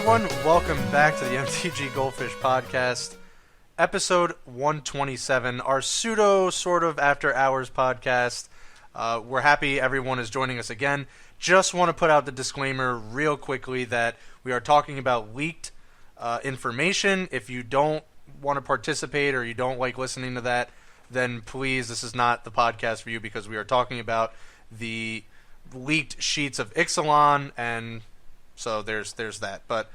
everyone. Welcome back to the MTG Goldfish Podcast, episode 127, our sort of after hours podcast. We're happy everyone is joining us again. Just want to put out the disclaimer real quickly that we are talking about leaked information. If you don't want to participate or you don't like listening to that, then please, this is not the podcast for you, because we are talking about the leaked sheets of Ixalan, and so there's that. But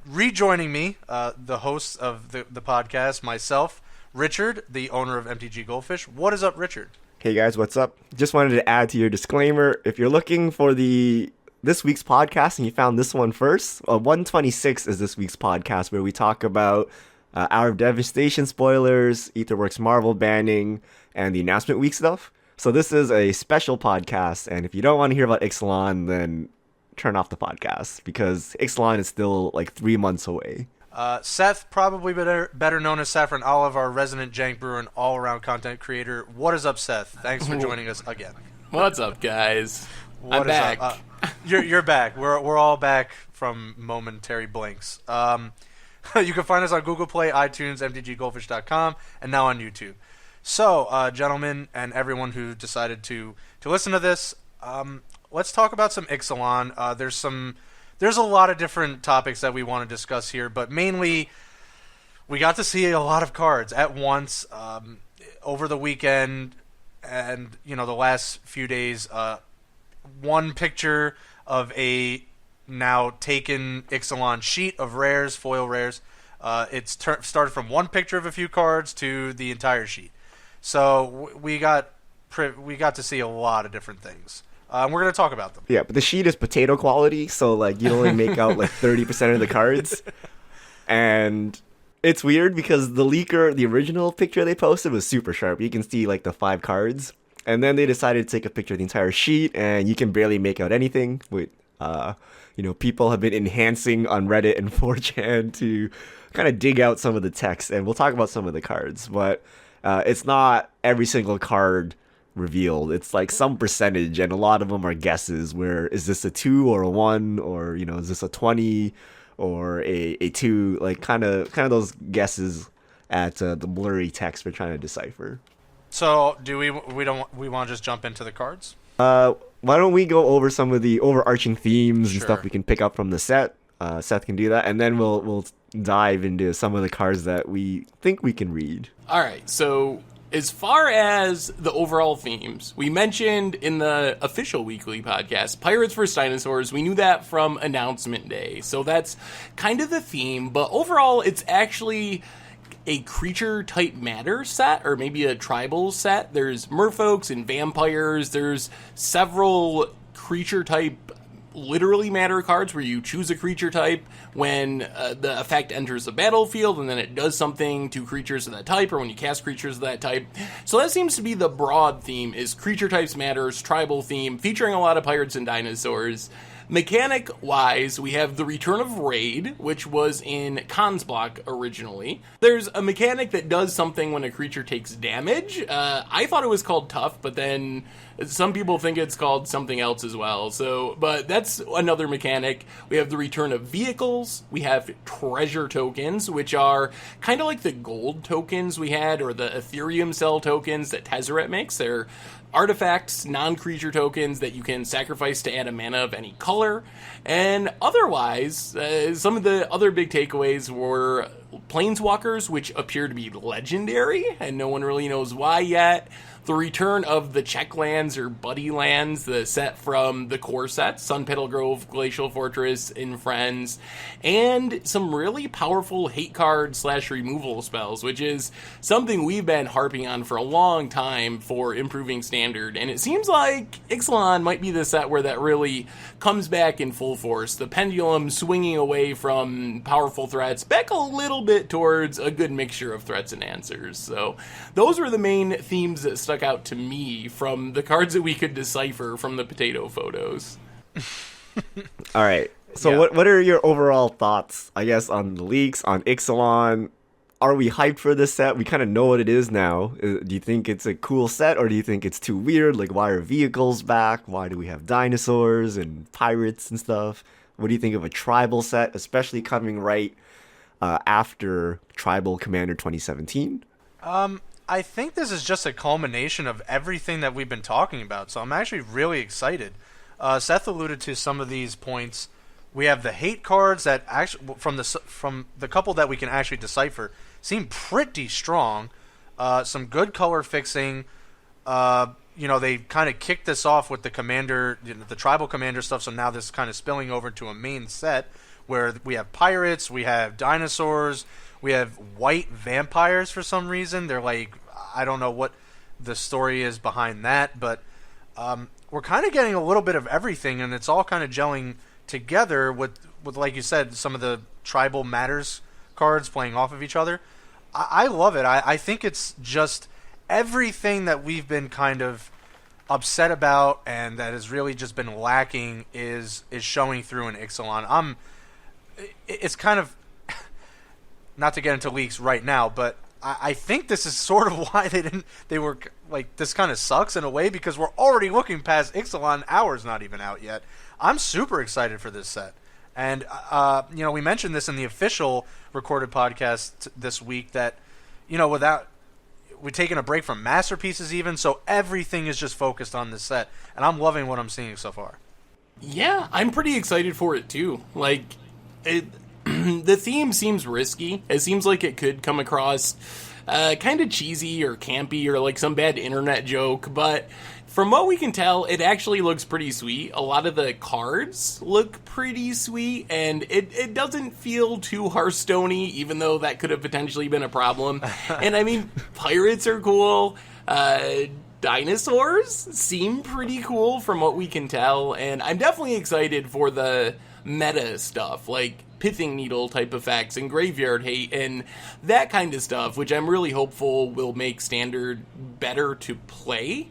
rejoining me, the hosts of the podcast, myself, Richard, the owner of MTG Goldfish. What is up, Richard? Hey guys, what's up? Just wanted to add to your disclaimer, if you're looking for this week's podcast and you found this one first, 126 is this week's podcast where we talk about Hour of Devastation spoilers, Etherworks Marvel banning, and the announcement week stuff. So this is a special podcast, and if you don't want to hear about Ixalan, then turn off the podcast, because Ixalan is still like 3 months away. Seth, probably better known as Saffron Olive, our resident jank brewer and all-around content creator. What is up, Seth? Thanks for joining us again. What's up, guys? I'm back. You're back. We're all back from momentary blinks. You can find us on Google Play, iTunes, mtggoldfish.com, and now on YouTube. So, gentlemen, and everyone who decided to listen to this, let's talk about some Ixalan. There's a lot of different topics that we want to discuss here, but mainly we got to see a lot of cards at once over the weekend and the last few days. One picture of a now taken Ixalan sheet of rares, foil rares. It's started from one picture of a few cards to the entire sheet. So we got to see a lot of different things. We're going to talk about them. Yeah, but the sheet is potato quality, so like you only make out like 30% of the cards. And it's weird because the original picture they posted was super sharp. You can see like the 5 cards. And then they decided to take a picture of the entire sheet, and you can barely make out anything. With people have been enhancing on Reddit and 4chan to kind of dig out some of the text, and we'll talk about some of the cards. But it's not every single card revealed. It's like some percentage, and a lot of them are guesses. Where is this a 2 or a 1, or is this a 20 or a 2? Like kind of those guesses at the blurry text we're trying to decipher. So do we want to just jump into the cards? Why don't we go over some of the overarching themes and Sure. stuff we can pick up from the set? Seth can do that, and then we'll dive into some of the cards that we think we can read. All right, so as far as the overall themes, we mentioned in the official weekly podcast, Pirates vs. Dinosaurs. We knew that from announcement day, so that's kind of the theme. But overall, it's actually a creature type matter set, or maybe a tribal set. There's merfolks and vampires. There's several creature type literally matter cards where you choose a creature type when the effect enters the battlefield, and then it does something to creatures of that type, or when you cast creatures of that type. So that seems to be the broad theme, is creature types matters, tribal theme, featuring a lot of pirates and dinosaurs. Mechanic-wise, we have the return of Raid, which was in Khan's block originally. There's a mechanic that does something when a creature takes damage. I thought it was called Tough, but then some people think it's called something else as well. But that's another mechanic. We have the return of Vehicles. We have Treasure Tokens, which are kind of like the gold tokens we had, or the Ethereum Cell tokens that Tezzeret makes. They're artifacts, non-creature tokens that you can sacrifice to add a mana of any color. And otherwise, some of the other big takeaways were Planeswalkers, which appear to be legendary, and no one really knows why yet. The return of the Check lands, or Buddy lands, the set from the core sets, Sun Petal Grove, Glacial Fortress, and Friends, and some really powerful hate card / removal spells, which is something we've been harping on for a long time for improving Standard, and it seems like Ixalan might be the set where that really comes back in full force. The pendulum swinging away from powerful threats back a little bit towards a good mixture of threats and answers. So those were the main themes that stuck out to me from the cards that we could decipher from the potato photos. All right. So what are your overall thoughts, I guess, on the leaks, on Ixalan, are we hyped for this set? We kind of know what it is now. Do you think it's a cool set, or do you think it's too weird? Like, why are vehicles back? Why do we have dinosaurs and pirates and stuff? What do you think of a tribal set, especially coming right after Tribal Commander 2017? I think this is just a culmination of everything that we've been talking about, so I'm actually really excited. Seth alluded to some of these points. We have the hate cards that actually from the couple that we can actually decipher seem pretty strong. Some good color fixing. They kind of kicked this off with the commander, the tribal commander stuff. So now this is kind of spilling over to a main set where we have pirates, we have dinosaurs, we have white vampires for some reason. They're like, I don't know what the story is behind that, but we're kind of getting a little bit of everything, and it's all kind of gelling together with like you said, some of the tribal matters cards playing off of each other. I love it. I think it's just everything that we've been kind of upset about and that has really just been lacking is showing through in Ixalan. It's kind of, not to get into leaks right now, but I think this is sort of why they were like, this kind of sucks in a way, because we're already looking past Ixalan. Hour's not even out yet. I'm super excited for this set. And, we mentioned this in the official recorded podcast this week that, we're taking a break from masterpieces even, so everything is just focused on this set. And I'm loving what I'm seeing so far. Yeah, I'm pretty excited for it too. Like, the theme seems risky. It seems like it could come across kind of cheesy or campy or like some bad internet joke, but from what we can tell, it actually looks pretty sweet. A lot of the cards look pretty sweet, and it doesn't feel too Hearthstone-y, even though that could have potentially been a problem. And I mean, pirates are cool. Dinosaurs seem pretty cool from what we can tell, and I'm definitely excited for the meta stuff, like pithing needle type effects and graveyard hate and that kind of stuff, which I'm really hopeful will make Standard better to play.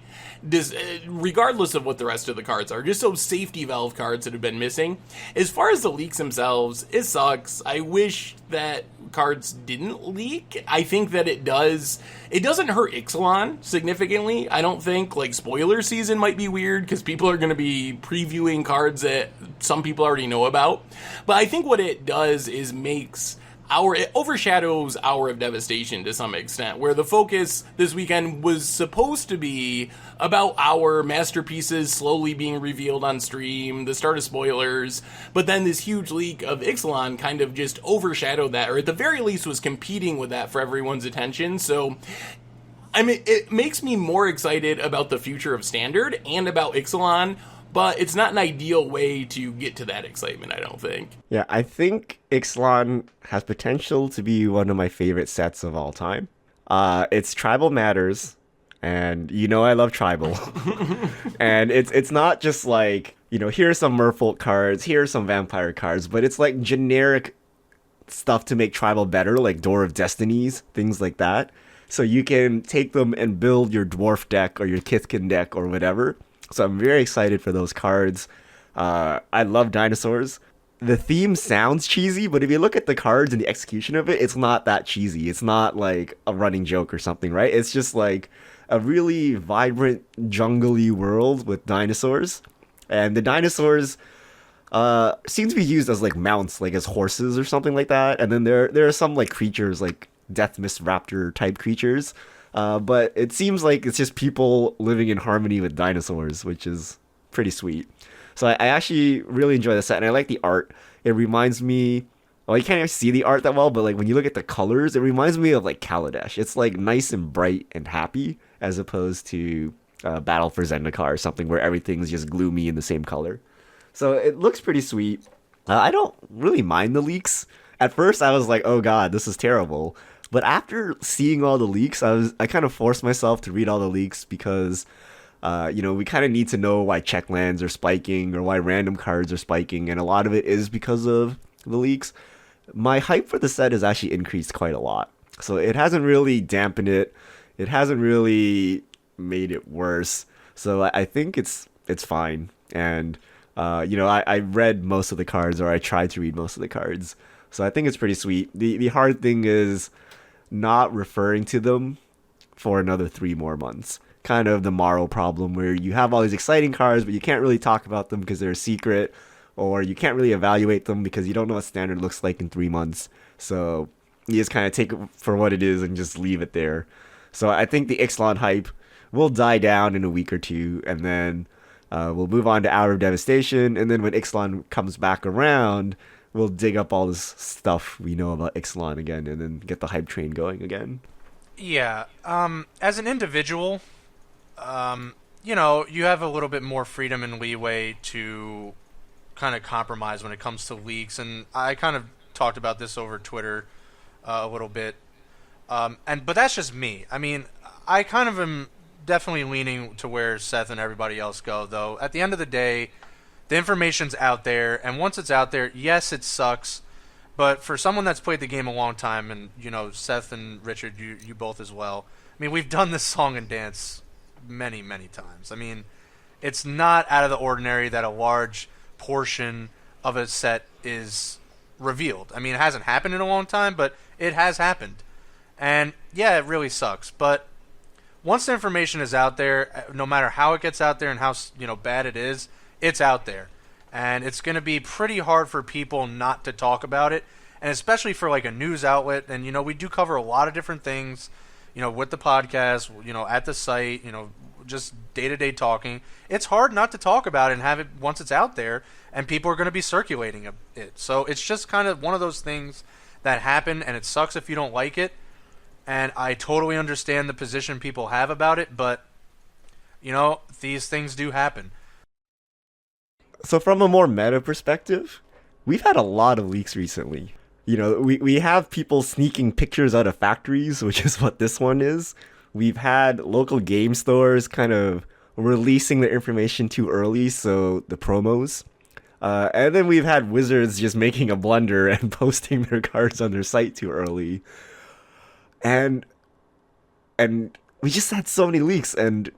Regardless of what the rest of the cards are, just those safety valve cards that have been missing. As far as the leaks themselves, it sucks. I wish that cards didn't leak. I think that it doesn't hurt Ixalan significantly. I don't think, like, spoiler season might be weird because people are going to be previewing cards that some people already know about. But I think what it does is it overshadows Hour of Devastation to some extent, where the focus this weekend was supposed to be about our masterpieces slowly being revealed on stream, the start of spoilers, but then this huge leak of Ixalan kind of just overshadowed that, or at the very least was competing with that for everyone's attention. So, I mean, it makes me more excited about the future of Standard and about Ixalan, but it's not an ideal way to get to that excitement, I don't think. Yeah, I think Ixalan has potential to be one of my favorite sets of all time. It's Tribal Matters, and I love Tribal. And it's not just like, here are some Merfolk cards, here are some Vampire cards, but it's like generic stuff to make Tribal better, like Door of Destinies, things like that. So you can take them and build your Dwarf deck or your Kithkin deck or whatever. So I'm very excited for those cards. I love dinosaurs. The theme sounds cheesy, but if you look at the cards and the execution of it, it's not that cheesy. It's not like a running joke or something, right? It's just like a really vibrant, jungly world with dinosaurs. And the dinosaurs seem to be used as like mounts, like as horses or something like that. And then there are some like creatures, like Death Mist Raptor type creatures. But it seems like it's just people living in harmony with dinosaurs, which is pretty sweet. So I actually really enjoy the set, and I like the art. It reminds me... Well, you can't actually see the art that well, but like when you look at the colors, it reminds me of like Kaladesh. It's like nice and bright and happy, as opposed to Battle for Zendikar or something where everything's just gloomy in the same color. So it looks pretty sweet. I don't really mind the leaks. At first, I was like, oh god, this is terrible. But after seeing all the leaks, I kind of forced myself to read all the leaks because, we kind of need to know why check lands are spiking or why random cards are spiking, and a lot of it is because of the leaks. My hype for the set has actually increased quite a lot. So it hasn't really dampened it. It hasn't really made it worse. So I think it's fine. And, I read most of the cards, or I tried to read most of the cards. So I think it's pretty sweet. The hard thing is not referring to them for another 3 more months. Kind of the Morrow problem, where you have all these exciting cards, but you can't really talk about them because they're a secret, or you can't really evaluate them because you don't know what standard looks like in 3 months. So you just kind of take it for what it is and just leave it there. So I think the Ixalan hype will die down in a week or two, and then we'll move on to Hour of Devastation, and then when Ixalan comes back around, we'll dig up all this stuff we know about Ixalan again, and then get the hype train going again. Yeah. As an individual, you know, you have a little bit more freedom and leeway to kind of compromise when it comes to leaks, and I kind of talked about this over Twitter a little bit. But that's just me. I mean, I kind of am definitely leaning to where Seth and everybody else go, though. At the end of the day, the information's out there, and once it's out there, yes, it sucks. But for someone that's played the game a long time, and, you know, Seth and Richard, you both as well, I mean, we've done this song and dance many, many times. I mean, it's not out of the ordinary that a large portion of a set is revealed. I mean, it hasn't happened in a long time, but it has happened. And, yeah, it really sucks. But once the information is out there, no matter how it gets out there and how, you know, bad it is, it's out there. And it's going to be pretty hard for people not to talk about it, and especially for like a news outlet. And, you know, we do cover a lot of different things, you know, with the podcast, you know, at the site, you know, just day-to-day talking. It's hard not to talk about it and have it once it's out there, and people are going to be circulating it. So it's just kind of one of those things that happen, and it sucks if you don't like it. And I totally understand the position people have about it, but, you know, these things do happen. So from a more meta perspective, we've had a lot of leaks recently. You know, we have people sneaking pictures out of factories, which is what this one is. We've had local game stores kind of releasing the information too early, so the promos. And then we've had Wizards just making a blunder and posting their cards on their site too early. And we just had so many leaks, and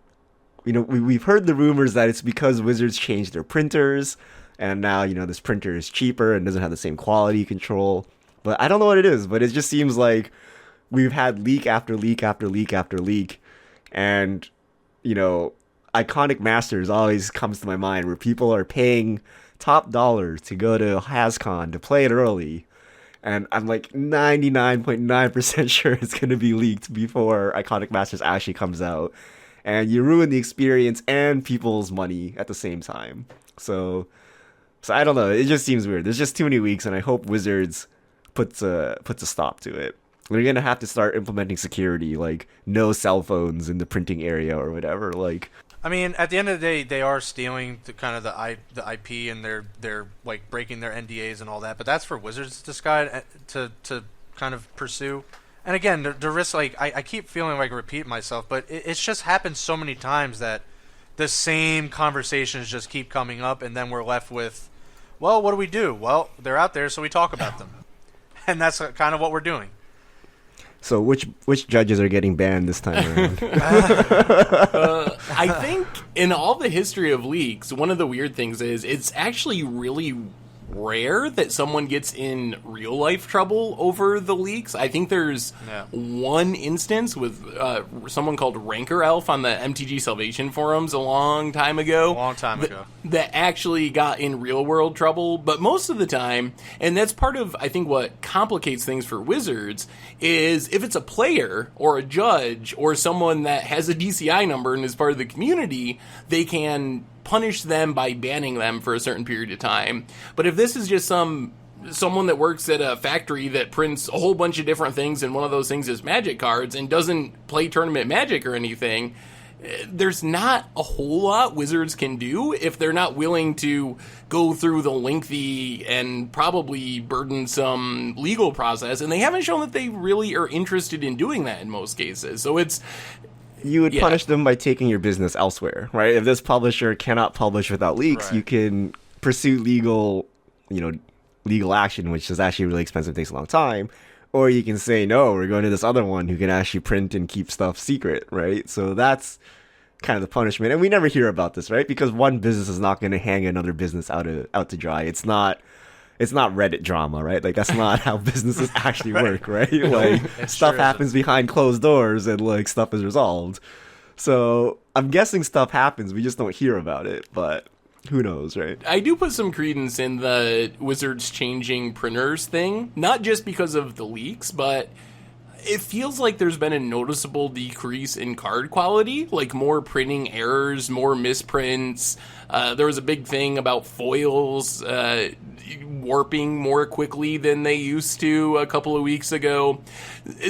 you know, we've heard the rumors that it's because Wizards changed their printers, and now, you know, this printer is cheaper and doesn't have the same quality control. But I don't know what it is, but it just seems like we've had leak after leak after leak after leak. And, you know, Iconic Masters always comes to my mind, where people are paying top dollar to go to HasCon to play it early. And I'm like 99.9% sure it's going to be leaked before Iconic Masters actually comes out. And you ruin the experience and people's money at the same time. So I don't know. It just seems weird. There's just too many weeks, and I hope Wizards puts a stop to it. We're gonna have to start implementing security, like no cell phones in the printing area or whatever. Like, I mean, at the end of the day, they are stealing the IP, and they're like breaking their NDAs and all that. But that's for Wizards to decide to kind of pursue. And again, the risk, like, I keep feeling like I repeat myself, but it's just happened so many times that the same conversations just keep coming up, and then we're left with, well, what do we do? Well, they're out there, so we talk about them. And that's kind of what we're doing. So which judges are getting banned this time around? I think in all the history of leaks, one of the weird things is it's actually really rare that someone gets in real life trouble over the leaks. I think there's one instance with someone called Ranker Elf on the MTG Salvation forums a long time ago. That actually got in real world trouble. But most of the time, and that's part of, I think, what complicates things for Wizards, is if it's a player or a judge or someone that has a DCI number and is part of the community, they can punish them by banning them for a certain period of time. But if this is just someone that works at a factory that prints a whole bunch of different things, and one of those things is Magic cards, and doesn't play tournament Magic or anything, there's not a whole lot Wizards can do if they're not willing to go through the lengthy and probably burdensome legal process, and they haven't shown that they really are interested in doing that in most cases. So you would punish them by taking your business elsewhere, right? If this publisher cannot publish without leaks, you can pursue legal action, which is actually really expensive, takes a long time. Or you can say, no, we're going to this other one who can actually print and keep stuff secret, right? So that's kind of the punishment. And we never hear about this, right? Because one business is not going to hang another business out to dry. It's not it's not Reddit drama, right? Like, that's not how businesses actually work, right? Like, It stuff sure happens behind closed doors and, like, stuff is resolved. So, I'm guessing stuff happens, we just don't hear about it, but who knows, right? I do put some credence in the Wizards changing printers thing, not just because of the leaks, but it feels like there's been a noticeable decrease in card quality, like more printing errors, more misprints. There was a big thing about foils warping more quickly than they used to a couple of weeks ago.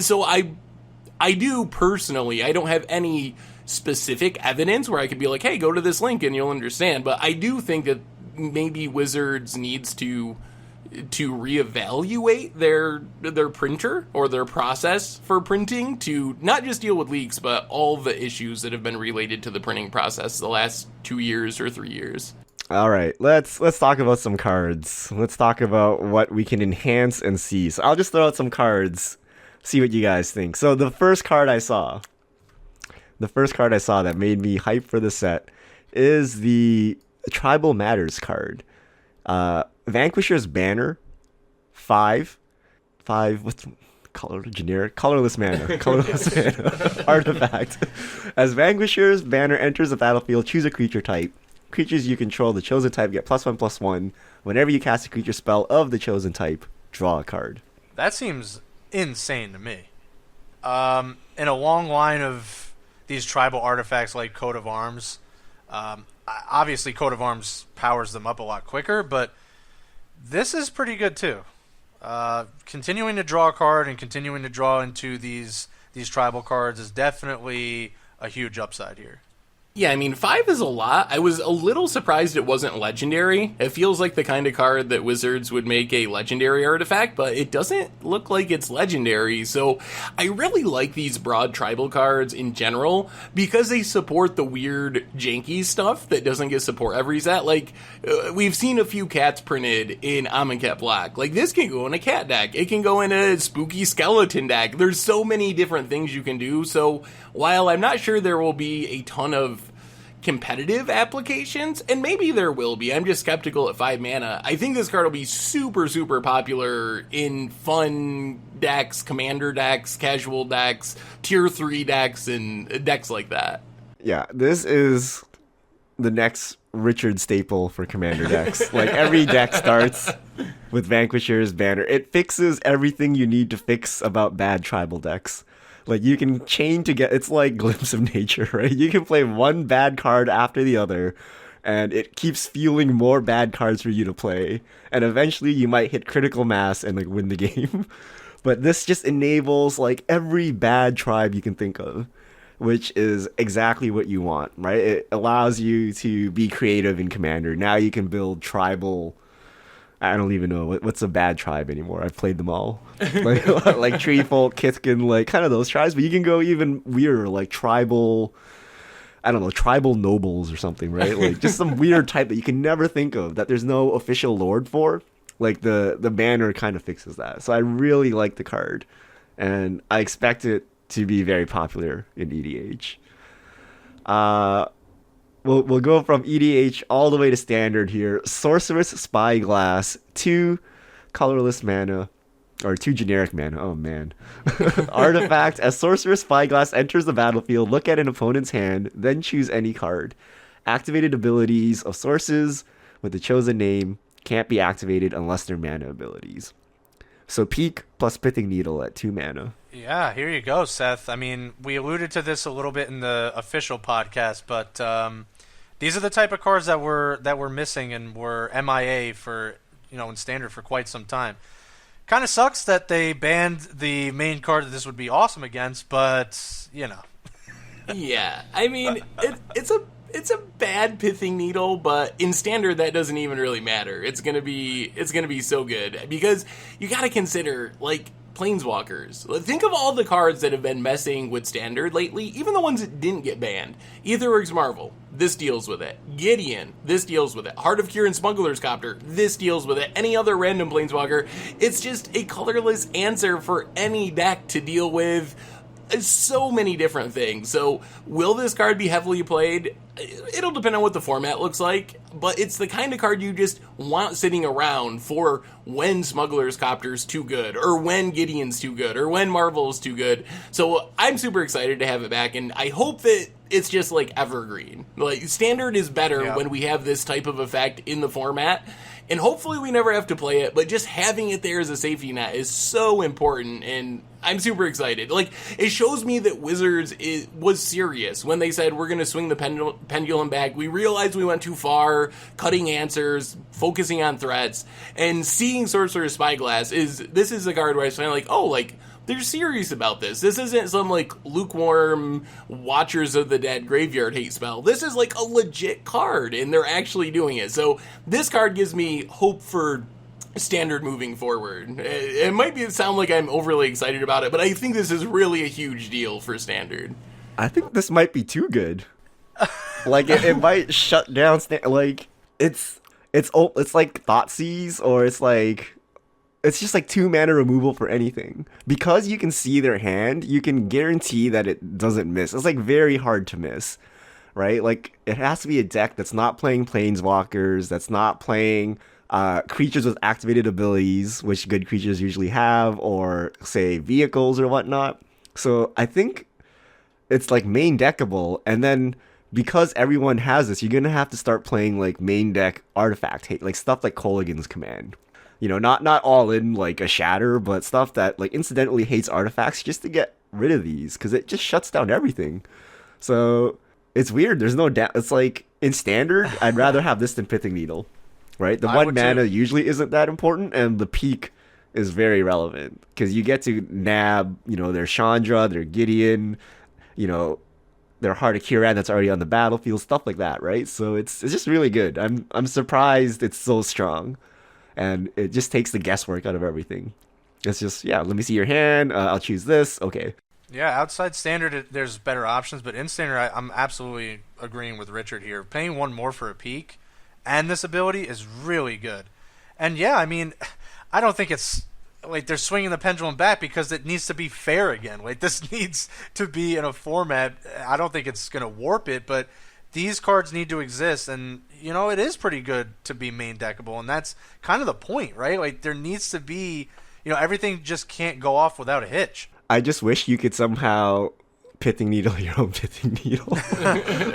So I do personally, I don't have any specific evidence where I could be like, hey, go to this link and you'll understand. But I do think that maybe Wizards needs to reevaluate their printer or their process for printing to not just deal with leaks, but all the issues that have been related to the printing process the last 2 years or 3 years. All right, let's talk about some cards. Let's talk about what we can enhance and see. So I'll just throw out some cards, see what you guys think. So the first card I saw that made me hype for the set is the Tribal Matters card. Vanquisher's Banner, 5, what's colorless mana, artifact. As Vanquisher's Banner enters the battlefield, choose a creature type. Creatures you control the chosen type get +1/+1. Whenever you cast a creature spell of the chosen type, draw a card. That seems insane to me. In a long line of these tribal artifacts like Coat of Arms, obviously Coat of Arms powers them up a lot quicker, but this is pretty good too. Continuing to draw a card and continuing to draw into these tribal cards is definitely a huge upside here. Yeah, I mean, 5 is a lot. I was a little surprised it wasn't legendary. It feels like the kind of card that Wizards would make a legendary artifact, but it doesn't look like it's legendary. So I really like these broad tribal cards in general because they support the weird janky stuff that doesn't get support every set. Like, we've seen a few cats printed in Amonkhet Black. Like, this can go in a cat deck. It can go in a spooky skeleton deck. There's so many different things you can do. So while I'm not sure there will be a ton of competitive applications, and maybe there will be, I'm just skeptical at 5 mana, I think this card will be super, super popular in fun decks, commander decks, casual decks, tier 3 decks, and decks like that. Yeah, this is the next Richard staple for commander decks. Like, every deck starts with Vanquisher's Banner. It fixes everything you need to fix about bad tribal decks. Like, you can chain to get, it's like Glimpse of Nature, right? You can play one bad card after the other, and it keeps fueling more bad cards for you to play. And eventually you might hit critical mass and, like, win the game. But this just enables, like, every bad tribe you can think of, which is exactly what you want, right? It allows you to be creative in Commander. Now you can build tribal, I don't even know what's a bad tribe anymore. I've played them all, like Treefolk, Kithkin, like kind of those tribes. But you can go even weirder, like tribal, I don't know, tribal nobles or something, right? Like just some weird type that you can never think of that there's no official lord for. Like the banner kind of fixes that. So I really like the card, and I expect it to be very popular in EDH. We'll go from EDH all the way to standard here. Sorceress Spyglass, 2 colorless mana, or 2 generic mana. Oh man. Artifact. As Sorceress Spyglass enters the battlefield, look at an opponent's hand, then choose any card. Activated abilities of sources with the chosen name can't be activated unless they're mana abilities. So Peak plus Pithing Needle at 2 mana. Yeah, here you go, Seth. I mean, we alluded to this a little bit in the official podcast, but these are the type of cards that were missing and were MIA for, in standard for quite some time. Kind of sucks that they banned the main card that this would be awesome against, but Yeah, I mean, it's a bad Pithing Needle, but in standard that doesn't even really matter. It's gonna be so good because you got to consider like Planeswalkers. Think of all the cards that have been messing with standard lately, even the ones that didn't get banned. Aetherworks Marvel, this deals with it. Gideon, this deals with it. Heart of Kirin Smuggler's Copter, this deals with it. Any other random Planeswalker, it's just a colorless answer for any deck to deal with so many different things. So will this card be heavily played? It'll depend on what the format looks like, but it's the kind of card you just want sitting around for when Smuggler's Copter's too good, or when Gideon's too good, or when Marvel's too good. So I'm super excited to have it back, and I hope that it's just like evergreen. Like, Standard is better when we have this type of effect in the format, and hopefully we never have to play it, but just having it there as a safety net is so important, and I'm super excited. Like, it shows me that Wizards was serious when they said, we're going to swing the pendulum back. We realized we went too far, cutting answers, focusing on threats, and seeing Sorcerer's Spyglass this is a card where I was kind of like, oh, like, they're serious about this. This isn't some, like, lukewarm Watchers of the Dead graveyard hate spell. This is, like, a legit card, and they're actually doing it. So this card gives me hope for Standard moving forward. It might sound like I'm overly excited about it, but I think this is really a huge deal for Standard. I think this might be too good. Like, it might shut down, like, it's like Thoughtseize, or it's just like 2 mana removal for anything. Because you can see their hand, you can guarantee that it doesn't miss. It's like very hard to miss, right? Like, it has to be a deck that's not playing Planeswalkers, that's not playing creatures with activated abilities, which good creatures usually have, or say vehicles or whatnot. So I think it's like main deckable, and then because everyone has this, you're gonna have to start playing like main deck artifact hate, like stuff like Kolaghan's Command. You know, not all in like a Shatter, but stuff that like incidentally hates artifacts just to get rid of these, because it just shuts down everything. So it's weird. There's no it's like in Standard, I'd rather have this than Pithing Needle, right? The 1 mana usually isn't that important, and the peak is very relevant because you get to nab, you know, their Chandra, their Gideon, you know, their Heart of Kiran that's already on the battlefield, stuff like that, right? So it's just really good. I'm surprised it's so strong. And it just takes the guesswork out of everything. It's just, let me see your hand. I'll choose this. Okay. Yeah, outside Standard, there's better options, but in Standard, I'm absolutely agreeing with Richard here. Paying 1 more for a peak and this ability is really good. And yeah, I mean, I don't think it's like they're swinging the pendulum back, because it needs to be fair again. Like, this needs to be in a format. I don't think it's going to warp it, but these cards need to exist, and, you know, it is pretty good to be main deckable, and that's kind of the point, right? Like, there needs to be, you know, everything just can't go off without a hitch. I just wish you could somehow Pithing Needle your own Pithing Needle.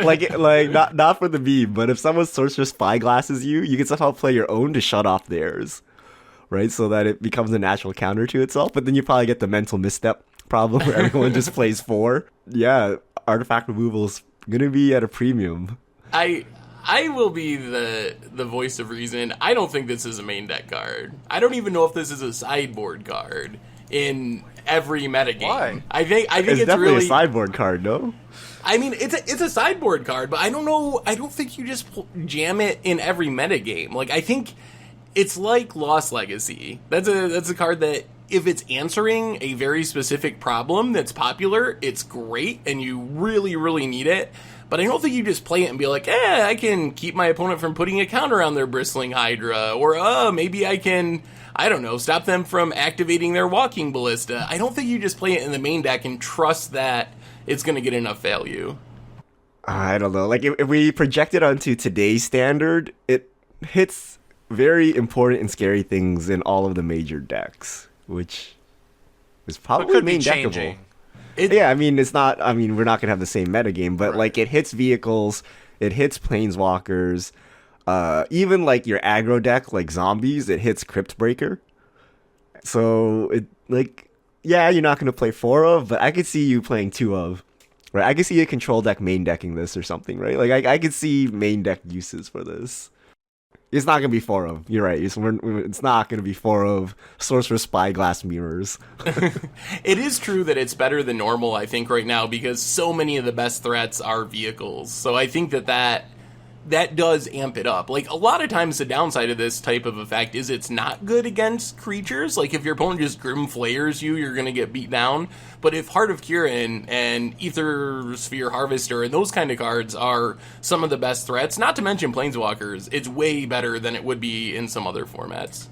like not for the meme, but if someone's Sorcerer Spyglasses you can somehow play your own to shut off theirs, right? So that it becomes a natural counter to itself, but then you probably get the mental misstep problem where everyone just plays 4. Yeah, artifact removal's gonna be at a premium. I will be the voice of reason. I don't think this is a main deck card. I don't even know if this is a sideboard card in every metagame. Why? I think it's definitely really a sideboard card, no? I mean, it's a sideboard card, but I don't know. I don't think you just jam it in every metagame. Like, I think it's like Lost Legacy. That's a card that, if it's answering a very specific problem that's popular, it's great, and you really, really need it. But I don't think you just play it and be like, I can keep my opponent from putting a counter on their Bristling Hydra, or maybe I can, I don't know, stop them from activating their Walking Ballista. I don't think you just play it in the main deck and trust that it's going to get enough value. I don't know. Like, if we project it onto today's Standard, it hits very important and scary things in all of the major decks, which is probably main deckable. Yeah, I mean, it's not. I mean, we're not gonna have the same metagame, but like, it hits vehicles, it hits Planeswalkers, even like your aggro deck, like zombies, it hits Cryptbreaker. So it, like, yeah, you're not gonna play 4 of, but I could see you playing 2 of. Right, I could see a control deck main decking this or something, right? Like, I could see main deck uses for this. It's not going to be 4 of. You're right. It's not going to be 4 of Sorcerer Spyglass mirrors. It is true that it's better than normal, I think, right now, because so many of the best threats are vehicles. So I think that does amp it up. Like, a lot of times the downside of this type of effect is it's not good against creatures. Like, if your opponent just Grim Flayers you're going to get beat down. But if Heart of Kiran and Ether Sphere Harvester and those kind of cards are some of the best threats, not to mention Planeswalkers, it's way better than it would be in some other formats.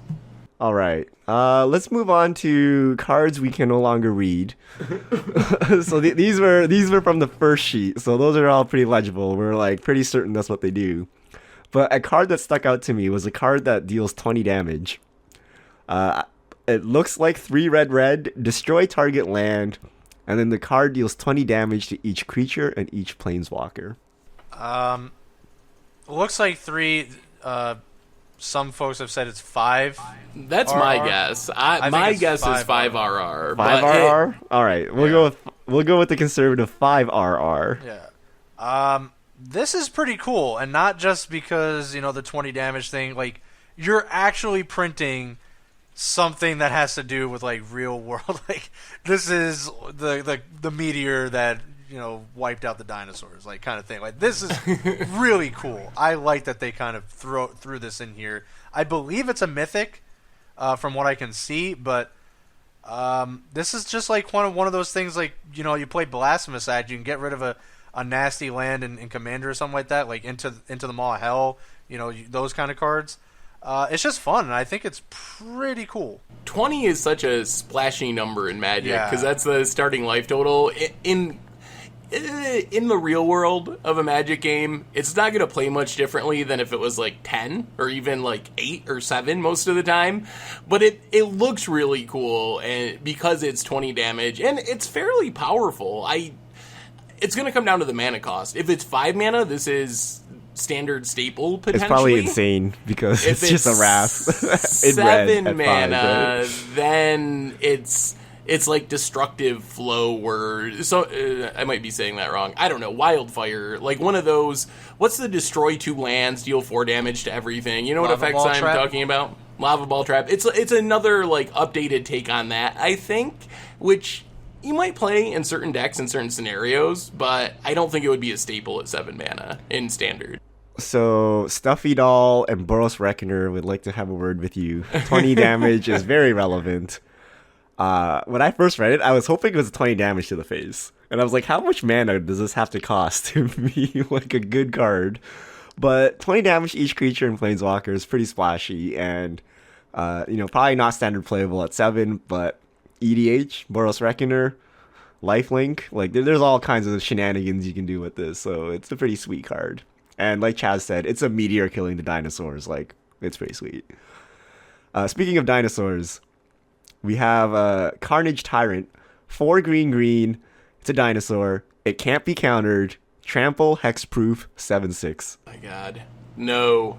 All right. Let's move on to cards we can no longer read. So these were from the first sheet. So those are all pretty legible. We're like pretty certain that's what they do. But a card that stuck out to me was a card that deals 20 damage. It looks like 3 red, destroy target land, and then the card deals 20 damage to each creature and each planeswalker. Looks like 3. Some folks have said it's 5. That's RR. my guess. My guess is 5 RR. 5 RR? All right. We'll go with the conservative 5 RR. Yeah. This is pretty cool, and not just because, the 20 damage thing. Like, you're actually printing something that has to do with, like, real world. Like, this is the meteor that, wiped out the dinosaurs, like, kind of thing. Like, this is really cool. I like that they kind of threw this in here. I believe it's a mythic, from what I can see, but this is just like one of those things, like, you play Blasphemous Act, you can get rid of a nasty land in Commander or something like that, like into the Maw of Hell, those kind of cards. It's just fun, and I think it's pretty cool. 20 is such a splashy number in Magic, Yeah. because that's the starting life total. In the real world of a Magic game, it's not going to play much differently than if it was like 10 or even like 8 or 7 most of the time. But it looks really cool, and because it's 20 damage, and it's fairly powerful. It's going to come down to the mana cost. If it's 5 mana, this is standard staple potentially. It's probably insane because If it's just a wrath. 7 mana, 5, right? then it's like destructive flow word. So I might be saying that wrong. I don't know. Wildfire, like one of those. What's the destroy 2 lands, deal 4 damage to everything? You know what Lava effects Ball I'm Trap? talking about? Lava Ball Trap. It's another like updated take on that, I think, which you might play in certain decks in certain scenarios, but I don't think it would be a staple at 7 mana in standard. So, Stuffy Doll and Boros Reckoner would like to have a word with you. 20 damage is very relevant. When I first read it, I was hoping it was 20 damage to the face. And I was like, how much mana does this have to cost to be like a good card? But 20 damage to each creature and Planeswalker is pretty splashy. And, probably not standard playable at 7, but EDH, Boros Reckoner, Lifelink, like there's all kinds of shenanigans you can do with this. So it's a pretty sweet card. And like Chaz said, it's a meteor killing the dinosaurs. Like, it's pretty sweet. Speaking of dinosaurs, we have Carnage Tyrant, 4 green. It's a dinosaur. It can't be countered. Trample, hexproof, 7/6. My God. No,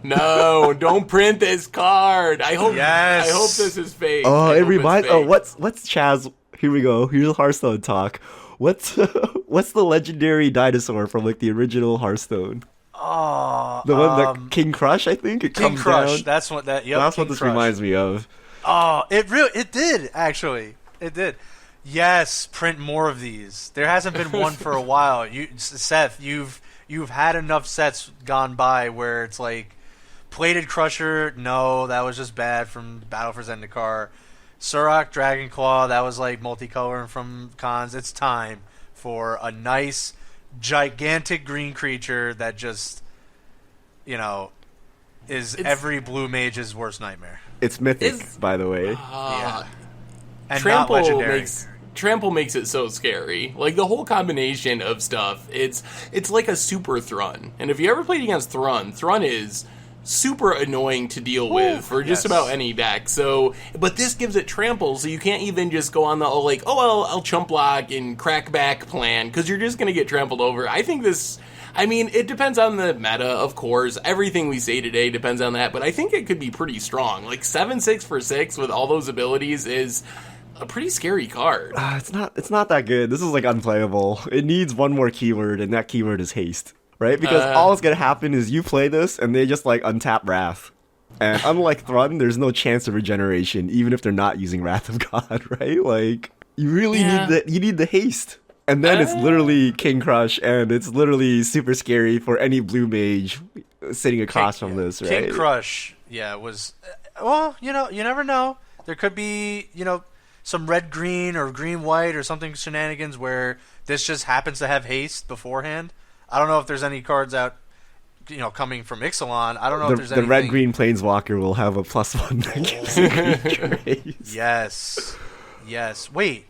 don't print this card. I hope this is fake. Oh, I it hope it's reminds. fake. Oh, what's Chaz? Here we go. Here's Hearthstone talk. What's the legendary dinosaur from like the original Hearthstone? Oh, The one that King Crush, I think. It King comes Crush. down. That's what that. Yep, That's King what this Crush. reminds me of. Oh, it did actually. It did. Yes, print more of these. There hasn't been one for a while. Seth, you've had enough sets gone by where it's like Plated Crusher. No, that was just bad from Battle for Zendikar. Surrak Dragonclaw. That was like multicolor and from cons. It's time for a nice, gigantic green creature that just, is every blue mage's worst nightmare. It's mythic, by the way. Yeah. And Trample not legendary. Trample makes it so scary. Like the whole combination of stuff, it's like a super Thrun. And if you ever played against Thrun is super annoying to deal with for just about any deck. So, but this gives it trample, so you can't even just go on the I'll chump block and crack back plan because you're just gonna get trampled over. I think this. I mean, it depends on the meta, of course. Everything we say today depends on that, but I think it could be pretty strong. Like 7/6 for 6 with all those abilities is a pretty scary card. It's not that good. This is like unplayable. It needs one more keyword, and that keyword is haste, right? Because all that's gonna happen is you play this, and they just like untap Wrath. And unlike Thrun, there's no chance of regeneration, even if they're not using Wrath of God, right? Like you really need the haste. And then it's literally King Crush, and it's literally super scary for any blue mage sitting across from this, right? King Crush, was... Well, you never know. There could be, some red-green or green-white or something shenanigans where this just happens to have haste beforehand. I don't know if there's any cards out coming from Ixalan. I don't know if there's The anything. red-green planeswalker will have a +1 that gives you green haste. Yes. Wait,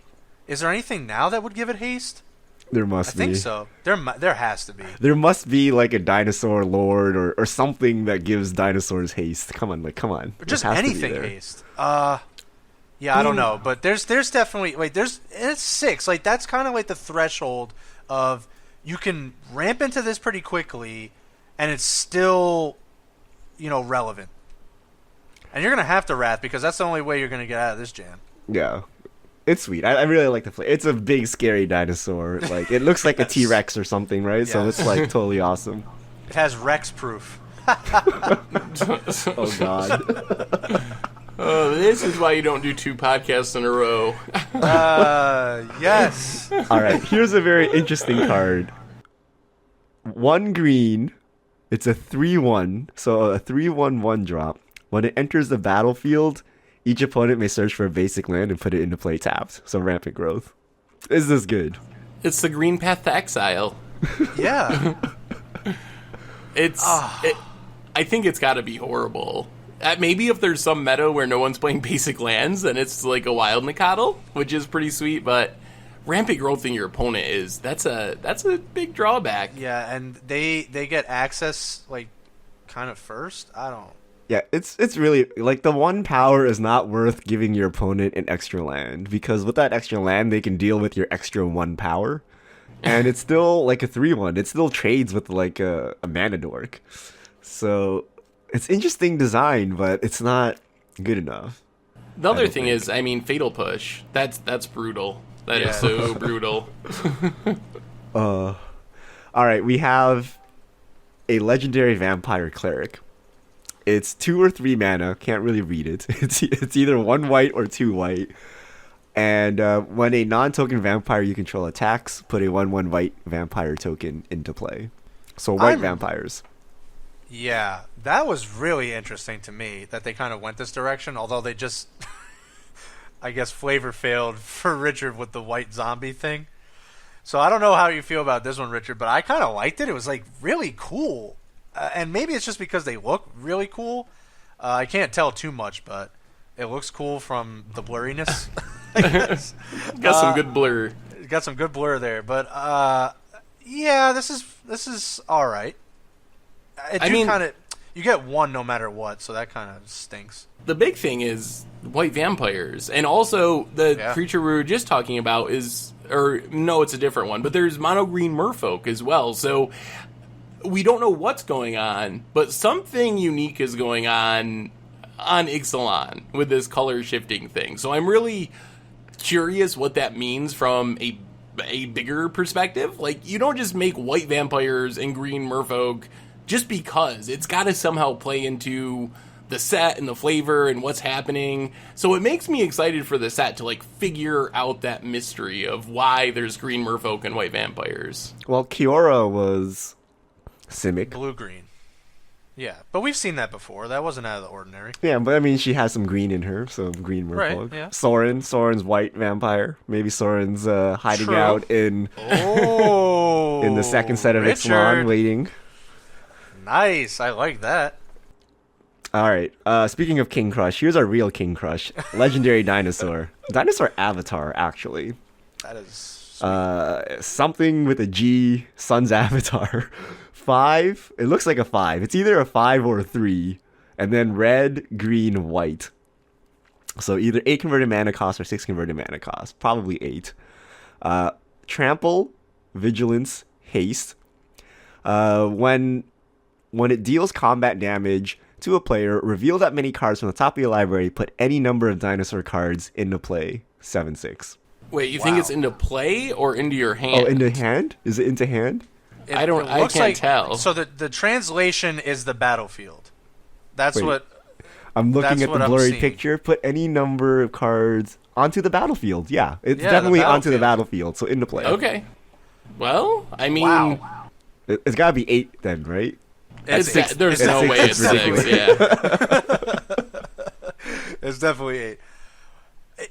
is there anything now that would give it haste? There must be. I think so. There has to be. There must be like a dinosaur lord or something that gives dinosaurs haste. Come on. Or just There has to be anything there. haste. Yeah, I don't know, but there's definitely it's 6. Like that's kind of like the threshold of you can ramp into this pretty quickly, and it's still, relevant. And you're gonna have to wrath because that's the only way you're gonna get out of this jam. Yeah. It's sweet. I really like the flavor. It's a big, scary dinosaur. Like it looks like a T-Rex or something, right? So Yes. it's like totally awesome. It has Rex proof. Oh god. Oh, this is why you don't do 2 podcasts in a row. Yes. All right. Here's a very interesting card. 1 green. It's a 3/1. So a 3/1/1 drop. When it enters the battlefield, each opponent may search for a basic land and put it into play tapped. So rampant growth. Is this good? It's the green path to exile. Yeah. I think it's got to be horrible. Maybe if there's some meta where no one's playing basic lands, then it's like a wild Nikadal, which is pretty sweet. But rampant growth in your opponent that's a big drawback. Yeah, and they get access like kind of first. I don't. Yeah, it's really like the 1 power is not worth giving your opponent an extra land because with that extra land they can deal with your extra 1 power, and it's still like a 3/1. It still trades with like a mana dork, so it's interesting design, but it's not good enough. The other thing is, Fatal Push. That's brutal. That is so brutal. All right, we have a legendary vampire cleric. It's 2 or 3 mana. Can't really read it. It's either 1 white or 2 white. And when a non-token vampire you control attacks, put a 1/1 white vampire token into play. So white vampires. Yeah, that was really interesting to me that they kind of went this direction. Although they just, I guess, flavor failed for Richard with the white zombie thing. So I don't know how you feel about this one, Richard, but I kind of liked it. It was like really cool. And maybe it's just because they look really cool. I can't tell too much, but it looks cool from the blurriness. I guess. Got some good blur. Got some good blur there, but yeah, this is all right. You get 1 no matter what, so that kind of stinks. The big thing is white vampires, and also the creature we were just talking about it's a different one. But there's mono green merfolk as well, so. We don't know what's going on, but something unique is going on Ixalan with this color shifting thing. So I'm really curious what that means from a bigger perspective. Like, you don't just make white vampires and green merfolk just because. It's got to somehow play into the set and the flavor and what's happening. So it makes me excited for the set to like figure out that mystery of why there's green merfolk and white vampires. Well, Kiora was Simic. Blue-green. Yeah, but we've seen that before. That wasn't out of the ordinary. Yeah, but she has some green in her, so green merfolk. Right, yeah. Soren's white vampire. Maybe Soren's hiding out in in the second set of Richard. Ixalan, waiting. Nice, I like that. All right. Speaking of King Crush, here's our real King Crush, legendary dinosaur avatar. Actually, That is something with a G. Sun's avatar. 5. It looks like a 5. It's either a 5 or a 3, and then red, green, white. So either 8 converted mana cost or 6 converted mana cost. Probably 8. Trample, vigilance, haste. When it deals combat damage to a player, reveal that many cards from the top of your library. Put any number of dinosaur cards into play. 7/6. Wait, you think it's into play or into your hand? Oh, into hand? Is it into hand? I looks can't tell. So the translation is the battlefield. That's Wait. what. I'm looking That's at what the I'm blurry seeing. picture. Put any number of cards onto the battlefield. Yeah, it's Yeah, the definitely onto the battlefield. battlefield. So into play. Okay. Well, I mean, Wow. It's got to be 8 then, right? there's It's no six. way it's It's 6. ridiculous. Yeah. It's definitely 8.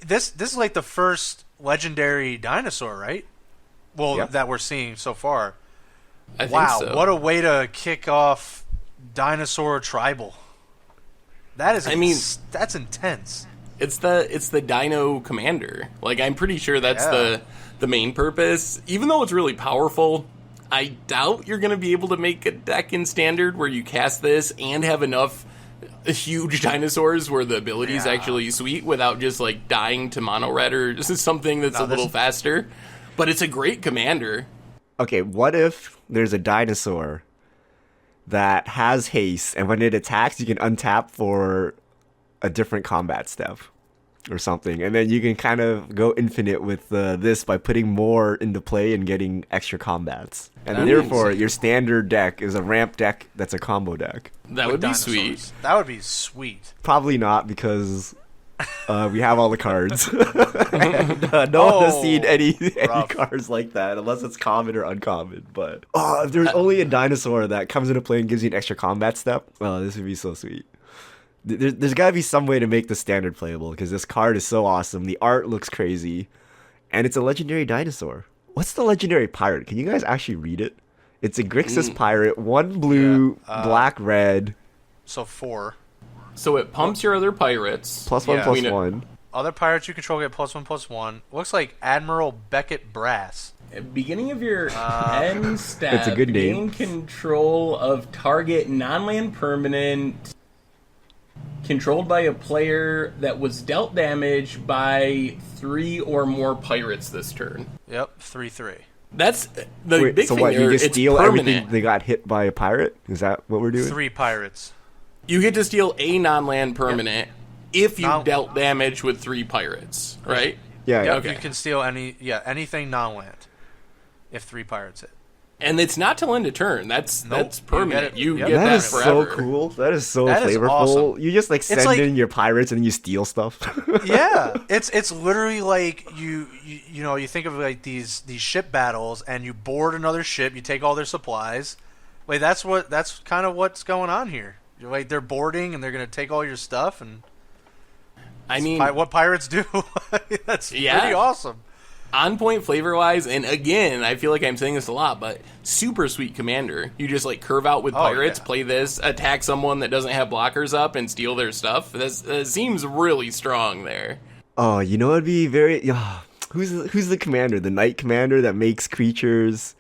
This is like the first legendary dinosaur, right? Well, Yep. that we're seeing so far. I think Wow, so. what a way to kick off Dinosaur Tribal. That is, that's intense. It's the Dino Commander. Like, I'm pretty sure that's the main purpose. Even though it's really powerful, I doubt you're going to be able to make a deck in Standard where you cast this and have enough huge dinosaurs where the ability is actually sweet without just, like, dying to mono red or something that's a little faster. But it's a great commander. Okay, what if there's a dinosaur that has haste, and when it attacks, you can untap for a different combat step or something, and then you can kind of go infinite with this by putting more into play and getting extra combats. And therefore, your standard deck is a ramp deck that's a combo deck. That would be sweet. That would be sweet. Probably not, because we have all the cards. And, no one has seen any cards like that, unless it's common or uncommon. But if there's only a dinosaur that comes into play and gives you an extra combat step, this would be so sweet. There's got to be some way to make the standard playable, because this card is so awesome. The art looks crazy, and it's a legendary dinosaur. What's the legendary pirate? Can you guys actually read it? It's a Grixis pirate, 1 blue, black, red. So 4. So it pumps your other pirates. +1/+1. Other pirates you control get +1/+1. Looks like Admiral Beckett Brass. Beginning of your end step, it's a good name. gain control of target non-land permanent controlled by a player that was dealt damage by 3 or more pirates this turn. Yep, 3/3. That's the big so thing what, here. you just It's steal permanent. everything they got hit by a pirate? Is that what we're doing? 3 pirates. You get to steal a non-land permanent if you dealt damage with 3 pirates, right? Yeah. Yep, Okay. you can steal anything non-land if 3 pirates hit. And it's not till end of turn. That's permanent. You You get get it. That that is forever. so cool. That is so That is flavorful. awesome. You just send like- in your pirates and then you steal stuff. Yeah, it's literally like you think of like these ship battles, and you board another ship, you take all their supplies. Like that's kind of what's going on here. Like they're boarding and they're gonna take all your stuff, and I mean, what pirates do. That's pretty awesome. On point flavor wise, and again, I feel like I'm saying this a lot, but super sweet commander. You just like curve out with pirates, play this, attack someone that doesn't have blockers up, and steal their stuff. That seems really strong there. Oh, you know, it'd be very. Who's the commander? The knight commander that makes creatures.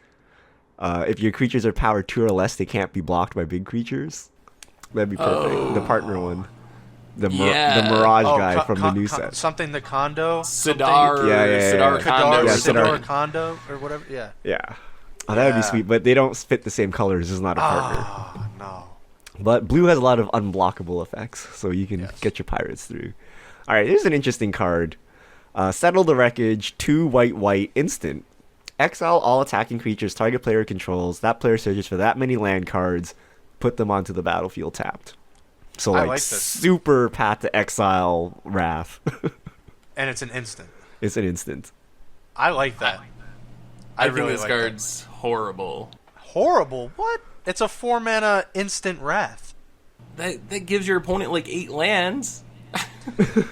If your creatures are power 2 or less, they can't be blocked by big creatures. That'd be perfect. The partner one. The Mirage guy from the new set. Something the Kondo. Sidar. Sidar Kondo. Sidar Kondo or whatever. Yeah. Yeah. Oh, that would be sweet, but they don't fit the same colors. It's not a partner. Oh, no. But blue has a lot of unblockable effects, so you can get your pirates through. All right, here's an interesting card. Settle the Wreckage, 2 white, instant. Exile all attacking creatures target player controls. That player searches for that many land cards. Put them onto the battlefield tapped. So I like like this. super Path to Exile Wrath. And it's an instant. It's an instant. I like that. I really think this like card's horrible. Horrible? What? It's a 4 mana instant Wrath. That gives your opponent like 8 lands.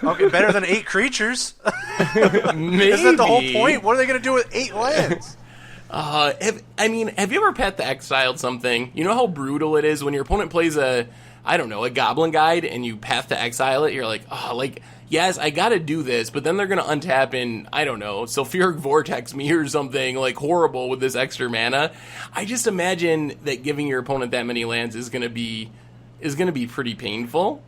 Okay, better than 8 creatures. Maybe. Isn't that the whole point? What are they going to do with 8 lands? Have you ever Path to Exiled something? You know how brutal it is when your opponent plays a Goblin Guide, and you Path to Exile it? You're like, yes, I gotta do this, but then they're gonna untap and, Sulfuric Vortex me or something, like, horrible with this extra mana. I just imagine that giving your opponent that many lands is gonna be pretty painful.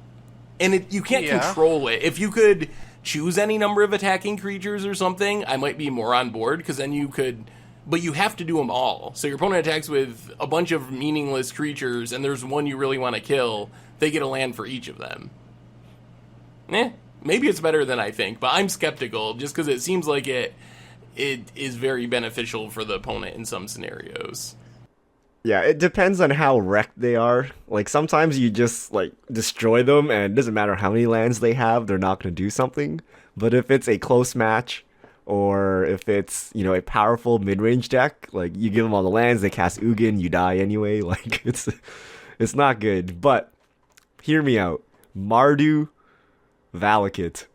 And you can't control it. If you could choose any number of attacking creatures or something, I might be more on board, because then you could... But you have to do them all. So your opponent attacks with a bunch of meaningless creatures, and there's one you really want to kill. They get a land for each of them. Maybe it's better than I think, but I'm skeptical, just because it seems like it is very beneficial for the opponent in some scenarios. Yeah, it depends on how wrecked they are. Like, sometimes you just, like, destroy them, and it doesn't matter how many lands they have, they're not going to do something. But if it's a close match, or if it's, a powerful mid-range deck, like, you give them all the lands, they cast Ugin, you die anyway. Like, it's not good. But, hear me out. Mardu Valakut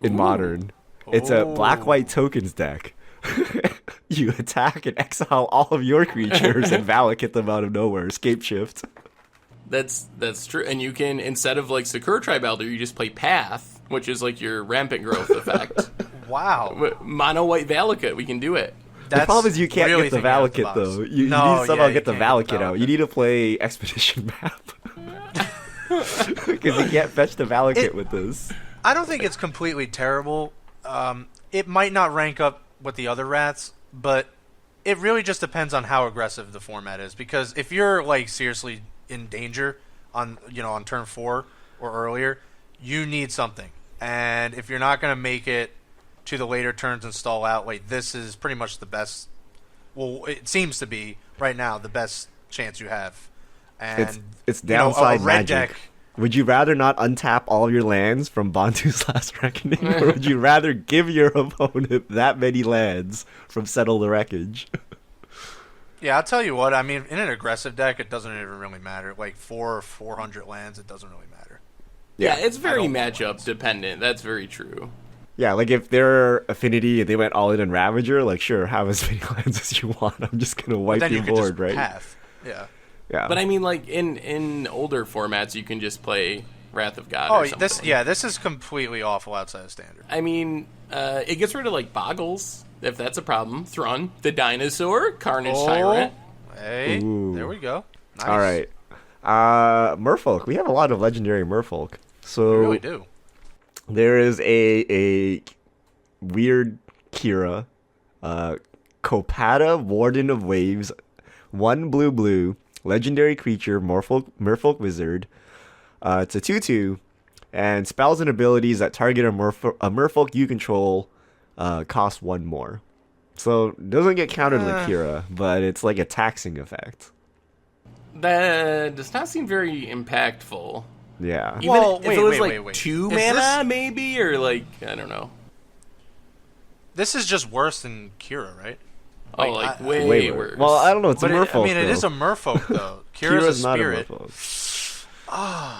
in Modern. It's a black-white tokens deck. You attack and exile all of your creatures, and Valak hit them out of nowhere. Escape shift. That's true. And you can, instead of like Sakura Tribe Elder, you just play Path, which is like your rampant growth effect. Wow. Mono white Valakut, we can do it. The problem is you can't really get the thinking out Valakut, the box. though. You need to somehow get the Valakut out. You need to play Expedition Map. Because you can't fetch the Valakut with this. I don't think it's completely terrible. It might not rank up with the other rats, but it really just depends on how aggressive the format is. Because if you're like seriously in danger on turn 4 or earlier, you need something. And if you're not going to make it to the later turns and stall out, like this is pretty much the best. Well, it seems to be right now the best chance you have. And it's downside a red magic. deck. Would you rather not untap all your lands from Bantu's Last Reckoning, or would you rather give your opponent that many lands from Settle the Wreckage? Yeah, I'll tell you what. I mean, in an aggressive deck, it doesn't even really matter. Like 400 lands, it doesn't really matter. Yeah, it's very matchup dependent. That's very true. Yeah, like if their affinity and they went all in on Ravager, like sure, have as many lands as you want. I'm just gonna wipe then your you board, just right? Path. Yeah. Yeah. But I mean, like in older formats, you can just play Wrath of God. Oh, or something. this is completely awful outside of standard. I mean, it gets rid of like Boggles if that's a problem. Thrun, the Dinosaur, Carnage Tyrant. Hey, Ooh. there we go. Nice. All right. Merfolk. We have a lot of legendary Merfolk. So We really do. there is a weird Kira, Kopata, Warden of Waves, 1 blue, legendary creature, Merfolk Wizard. It's a 2/2, and spells and abilities that target a Merfolk you control cost 1 more. So it doesn't get countered with Kira, but it's like a taxing effect. That does not seem very impactful. Yeah. Even Well, if it was like wait. 2 Is mana, this- maybe, or like I don't know. This is just worse than Kira, right? Oh, like way, Way worse. worse. Well, I don't know. It's But a Merfolk. it is a Merfolk though. Kira's Kira's a not a spirit. Merfolk.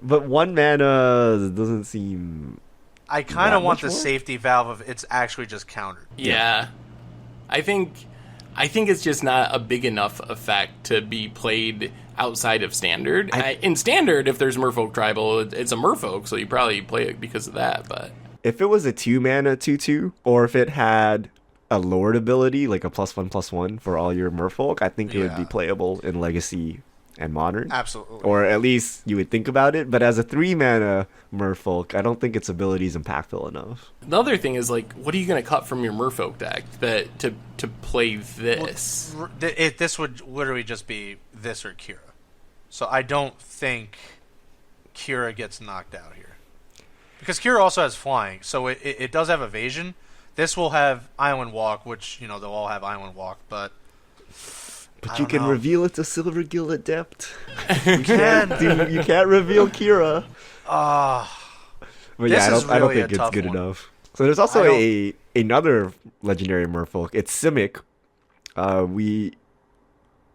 But 1 mana doesn't seem. I kind That of want much the more? safety valve of it's actually just countered. Yeah. I think it's just not a big enough effect to be played outside of standard. In standard, if there's Merfolk Tribal, it's a Merfolk, so you probably play it because of that. But If it was a 2 mana 2/2, or if it had a Lord ability, like a +1/+1 for all your Merfolk, I think it would be Yeah. playable in Legacy and Modern. Absolutely. Or at least you would think about it. But as a 3 mana Merfolk, I don't think its ability is impactful enough. the other thing is like, what are you going to cut from your Merfolk deck that to play this? This would literally just be this or Kira. So I don't think Kira gets knocked out here. Because Kira also has flying, so it does have evasion. This will have Island Walk, which, they'll all have Island Walk, but But I you don't can know. reveal it to Silver Gill Adept. You can. You can't reveal Kira. But This yeah, is I don't really think a it's tough good one. enough. So there's also I another legendary Merfolk. It's Simic.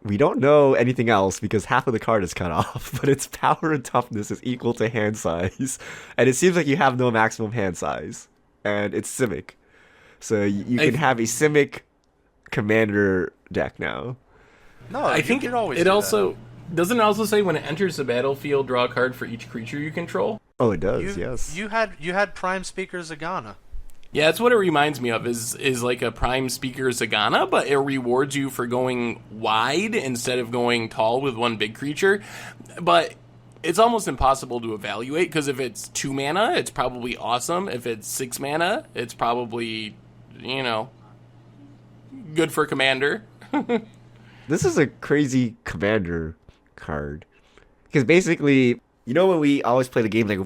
We don't know anything else because half of the card is cut off, but its power and toughness is equal to hand size, and it seems like you have no maximum hand size, and it's Simic. So you can have a Simic commander deck now. No, I you think could always it do also doesn't it also say when it enters the battlefield, draw a card for each creature you control. Oh, it does. that. Yes. You had Prime Speaker Zagana. Yeah, that's what it reminds me of. Is like a Prime Speaker Zagana, but it rewards you for going wide instead of going tall with one big creature. But it's almost impossible to evaluate because if it's 2 mana, it's probably awesome. If it's 6 mana, it's probably good for commander. This is a crazy commander card. Because basically, when we always play the game, like,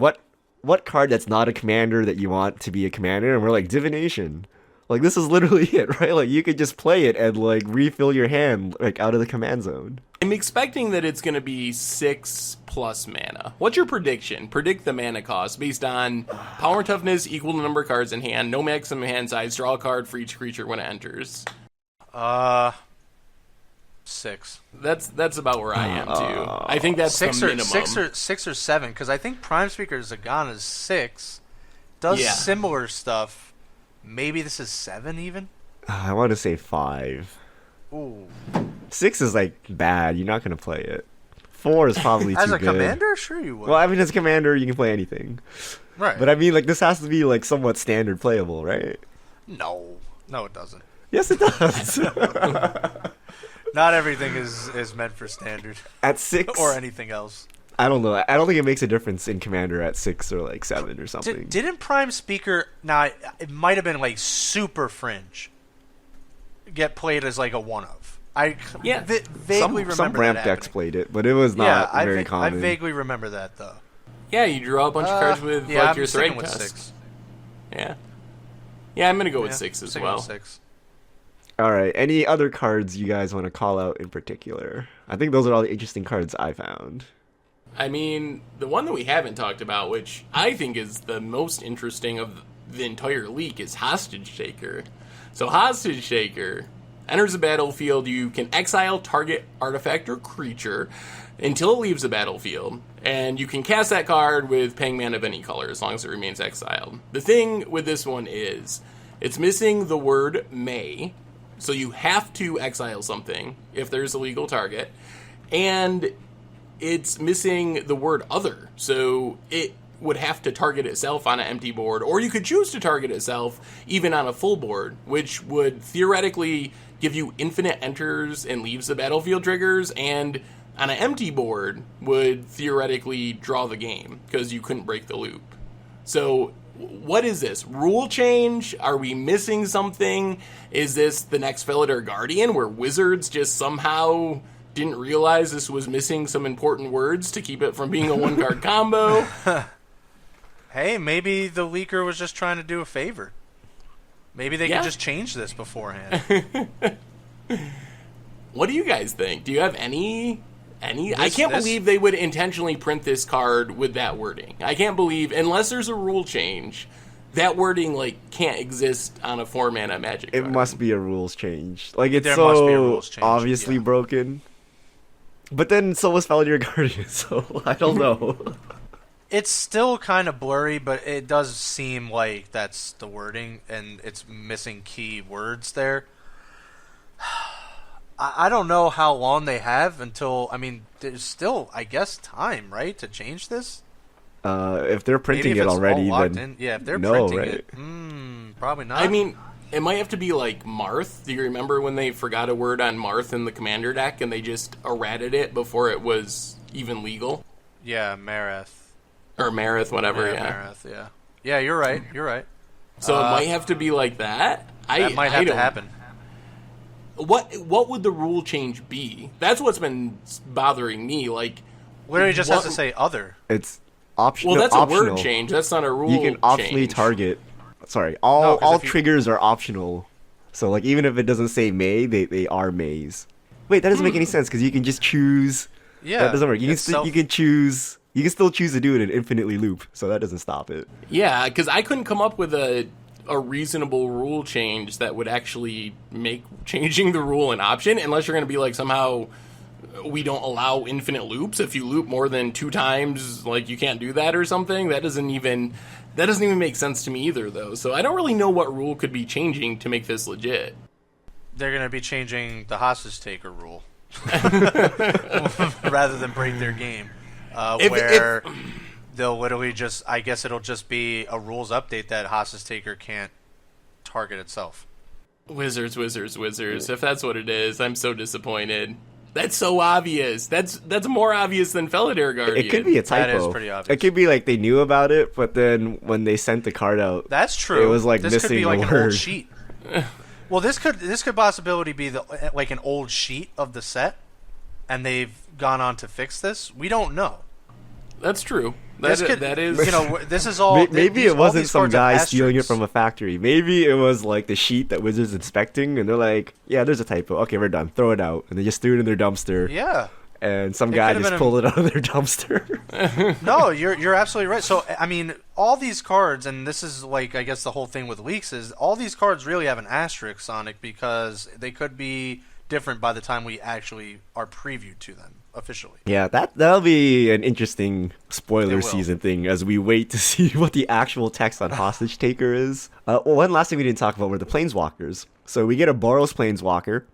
what card that's not a commander that you want to be a commander? And we're like, Divination. Like, this is literally it, right? Like, you could just play it and, like, refill your hand, like, out of the command zone. I'm expecting that it's going to be 6+ mana. What's your prediction? Predict the mana cost based on power and toughness equal to number of cards in hand, no maximum hand size, draw a card for each creature when it enters. 6. That's about where I am too. I think that's the minimum. Six or 7, because I think Prime Speaker Zagana is 6. Does Yeah. similar stuff. Maybe this is 7 even. I want to say 5. Ooh. 6 is like bad. You're not gonna play it. 4 is probably As too a good. commander, sure you would. Well, I mean, as a commander, you can play anything. Right. But I mean, like, this has to be like somewhat standard playable, right? No, it doesn't. Yes, it does. Not everything is meant for standard At 6 or anything else. I don't know. I don't think it makes a difference in commander at 6 or like 7 or something. Didn't Prime Speaker? Now it might have been like super fringe. Get played as like a one of. I vaguely remember some ramp that decks happening. played it, but it was not very common. I vaguely remember that though. Yeah, you draw a bunch of cards with like I'm your sticking thread with tusk. 6. Yeah, I'm gonna go with 6 as Sticking well. with 6. All right. Any other cards you guys want to call out in particular? I think those are all the interesting cards I found. I mean, the one that we haven't talked about, which I think is the most interesting of the entire leak, is Hostage Taker. So Hostage Taker enters the battlefield. You can exile target artifact or creature until it leaves the battlefield, and you can cast that card with paying mana of any color as long as it remains exiled. The thing with this one is it's missing the word may, so you have to exile something if there's a legal target, and it's missing the word other, so it would have to target itself on an empty board, or you could choose to target itself even on a full board, which would theoretically give you infinite enters and leaves the battlefield triggers, and on an empty board would theoretically draw the game because you couldn't break the loop. So what is this? Rule change? Are we missing something? Is this the next Felidar Guardian where Wizards just somehow didn't realize this was missing some important words to keep it from being a one-card combo? Hey, maybe the leaker was just trying to do a favor. Maybe they could just change this beforehand. What do you guys think? Do you have any... I can't believe they would intentionally print this card with that wording. I can't believe, unless there's a rule change, that wording like can't exist on a 4-mana Magic card. It must be a rules change. Like, it's There must be a rules so change, obviously yeah. broken. But then so was Felidar Guardian, so I don't know. It's still kind of blurry, but it does seem like that's the wording, and it's missing key words there. I don't know how long they have until... I mean, there's still, I guess, time, right, to change this? If they're printing Maybe if it it's already, all locked then in. Yeah, if they're no, printing right? it, probably not. I mean, it might have to be like Marth. Do you remember when they forgot a word on Marth in the Commander deck and they just errated it before it was even legal? Yeah, Mareth. Or Marith, whatever, yeah. Mareth, yeah. Yeah, you're right. You're right. So it might have to be like that? That might have to happen. What would the rule change be? That's what's been bothering me. Like, Literally just has to say other. It's optional. well, that's optional. a word change. That's not a rule You can optionally change. target. Sorry, 'cause all if you- triggers are optional. So like even if it doesn't say may, they are mays. Wait, that doesn't make any sense because you can just choose. Yeah. That doesn't work. You can it's still you can choose. You can still choose to do it and infinitely loop, so that doesn't stop it. Yeah, because I couldn't come up with a reasonable rule change that would actually make changing the rule an option, unless you're going to be like somehow we don't allow infinite loops. If you loop more than 2 times, like you can't do that or something. That doesn't even make sense to me either, though. So I don't really know what rule could be changing to make this legit. They're going to be changing the hostage taker rule rather than break their game. Where they'll literally just, I guess it'll just be a rules update that hostage taker can't target itself. Wizards. If that's what it is, I'm so disappointed. That's so obvious. That's more obvious than Felidar Guardian. It could be a typo. That is pretty obvious. It could be like they knew about it, but then when they sent the card out, That's true. It was like this missing could be like a an word. old sheet. Well, this could possibly be like an old sheet of the set, and they've gone on to fix this. We don't know. That's true. This could, that is. you know, this is all. Maybe these- it all wasn't these some cards have guy stealing it asterisks. from a factory. Maybe it was like the sheet that Wizards inspecting, and they're like, "Yeah, there's a typo. Okay, we're done. Throw it out." And they just threw it in their dumpster. Yeah. And some It guy could've just been pulled it out of their dumpster. No, you're absolutely right. So I mean, all these cards, and this is like I guess the whole thing with leaks is all these cards really have an asterisk on it because they could be different by the time we actually are previewed to them officially. Yeah, that'll be an interesting It spoiler will. season thing as we wait to see what the actual text on Hostage Taker is. One last thing we didn't talk about were the Planeswalkers. So we get a Boros Planeswalker.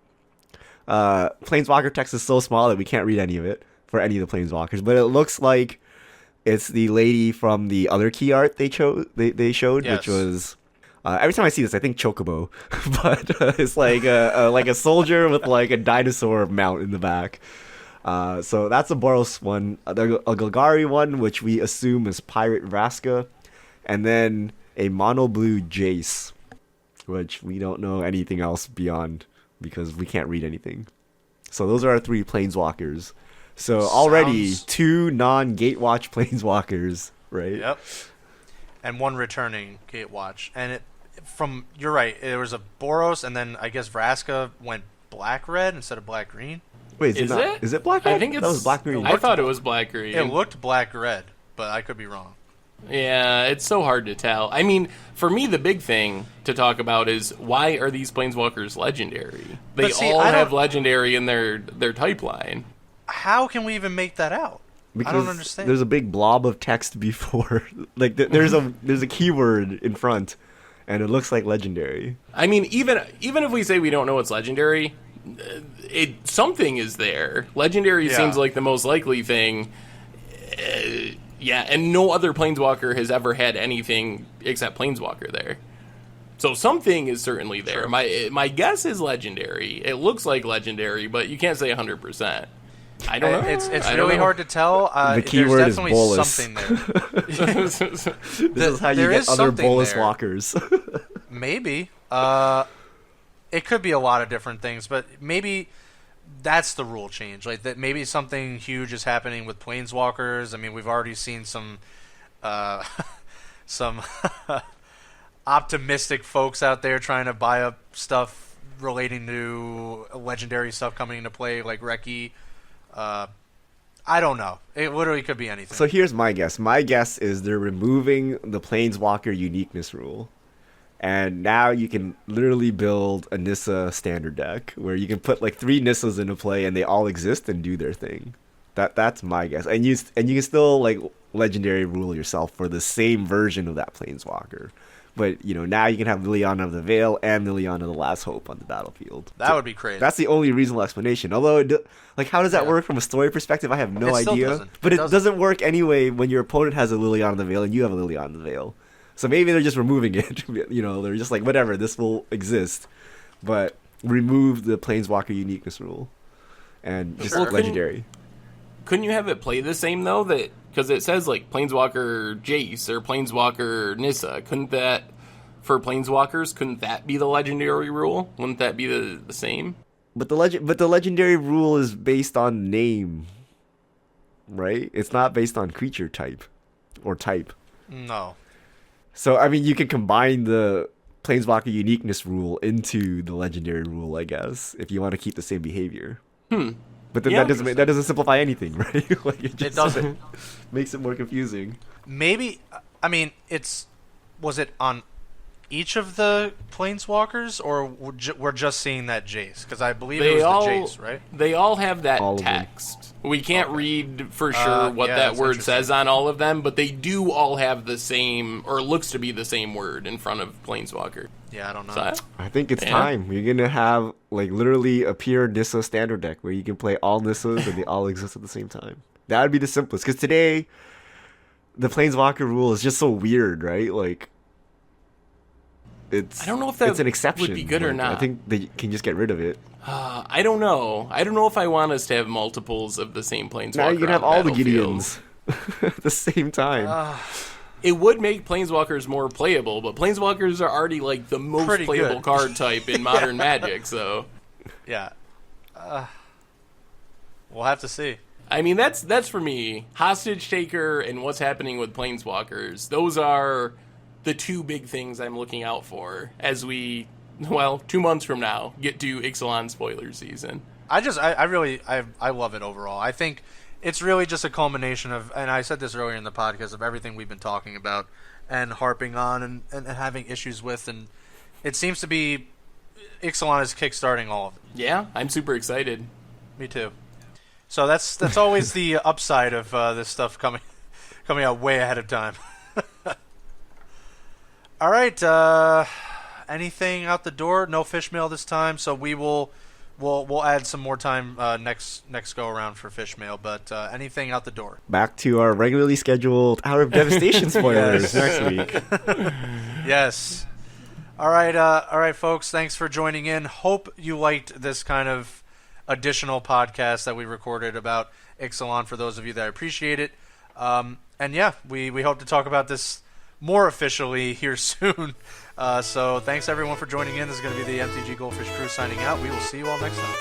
Planeswalker text is so small that we can't read any of it for any of the Planeswalkers, but it looks like it's the lady from the other key art they showed, Yes. which was every time I see this, I think Chocobo, but it's like a soldier with like a dinosaur mount in the back. So that's a Boros one, a Golgari one, which we assume is Pirate Vraska, and then a mono blue Jace, which we don't know anything else beyond because we can't read anything. So those are our 3 Planeswalkers. So already Sounds- 2 non-Gatewatch Planeswalkers, right? Yep. And 1 returning Gatewatch. And you're right, there was a Boros, and then I guess Vraska went black-red instead of black-green. Wait, Is not, it? Is it black? I think that was it's black green. I thought it was black green. It looked black-red, but I could be wrong. Yeah, it's so hard to tell. I mean, for me, the big thing to talk about is why are these Planeswalkers legendary? They But see, all I don't- have legendary in their type line. How can we even make that out? Because I don't understand. There's a big blob of text before, like there's a keyword in front, and it looks like legendary. I mean, even if we say we don't know it's legendary, something is there. Legendary Yeah. seems like the most likely thing. Yeah, and no other Planeswalker has ever had anything except Planeswalker there. So something is certainly there. Sure. My guess is legendary. It looks like legendary, but you can't say 100%. I don't know. It's I don't really know. hard to tell. The keyword there's is definitely bolus. something there. This is how you there get is other something bolus there. walkers. Maybe. It could be a lot of different things, but maybe that's the rule change. Like that, maybe something huge is happening with Planeswalkers. I mean, we've already seen some some optimistic folks out there trying to buy up stuff relating to legendary stuff coming into play, like Reki. I don't know. It literally could be anything. So here's my guess. My guess is they're removing the Planeswalker uniqueness rule. And now you can literally build a Nissa standard deck where you can put like 3 Nissas into play and they all exist and do their thing. That's my guess. And you can still like legendary rule yourself for the same version of that Planeswalker. But now you can have Liliana of the Veil and Liliana of the Last Hope on the battlefield. that would be crazy. That's the only reasonable explanation. Although, how does that work from a story perspective? I have no It still idea. doesn't. But It it doesn't. doesn't work anyway when your opponent has a Liliana of the Veil and you have a Liliana of the Veil. So maybe they're just removing it. They're just like, whatever, this will exist. But remove the Planeswalker uniqueness rule. And just Sure. legendary. Couldn't you have it play the same though? That because it says like Planeswalker Jace or Planeswalker Nissa. Couldn't that for Planeswalkers? Couldn't that be the legendary rule? Wouldn't that be the same? But the legendary rule is based on name. Right? It's not based on creature type. Or type. No. So, I mean, you can combine the Planeswalker uniqueness rule into the legendary rule, I guess, if you want to keep the same behavior. But then Yeah. that doesn't simplify anything, right? Like It doesn't. makes it more confusing. Maybe, I mean, was it on each of the Planeswalkers, or we're just seeing that Jace? Because I believe it was the Jace, right? They all have that All of them. text. We can't read for sure what yeah, that that's word interesting. says on all of them, but they do all have the same, or looks to be the same word in front of Planeswalker. Yeah, I don't know. So, I think it's Yeah. time. You're going to have, like, literally a pure Nissa standard deck where you can play all Nissas and they all exist at the same time. That would be the simplest. Because today, the Planeswalker rule is just so weird, right? Like, it's I don't know if that it's an exception. would be good or Like, not. I think they can just get rid of it. I don't know. I don't know if I want us to have multiples of the same Planeswalker. Now you can on have all the battlefield. Gideons at the same time. It would make Planeswalkers more playable, but Planeswalkers are already like the most Pretty playable good. card type in Modern Magic, so Yeah. We'll have to see. I mean that's for me. Hostage Taker and what's happening with Planeswalkers. Those are the 2 big things I'm looking out for as we 2 months from now get to Ixalan spoiler season. I really love it overall. I think it's really just a culmination of, and I said this earlier in the podcast, of everything we've been talking about and harping on and having issues with, and it seems to be Ixalan is kickstarting all of it. Yeah, I'm super excited. Me too. So that's always the upside of this stuff coming out way ahead of time. All right. Anything out the door? No fish mail this time, so we'll add some more time next go around for fish mail. But anything out the door? Back to our regularly scheduled Hour of Devastation spoilers next week. Yes. All right, folks. Thanks for joining in. Hope you liked this kind of additional podcast that we recorded about Ixalan. For those of you that appreciate it, and yeah, we hope to talk about this more officially here soon. So thanks everyone for joining in. This is going to be the MTG Goldfish crew signing out. We will see you all next time.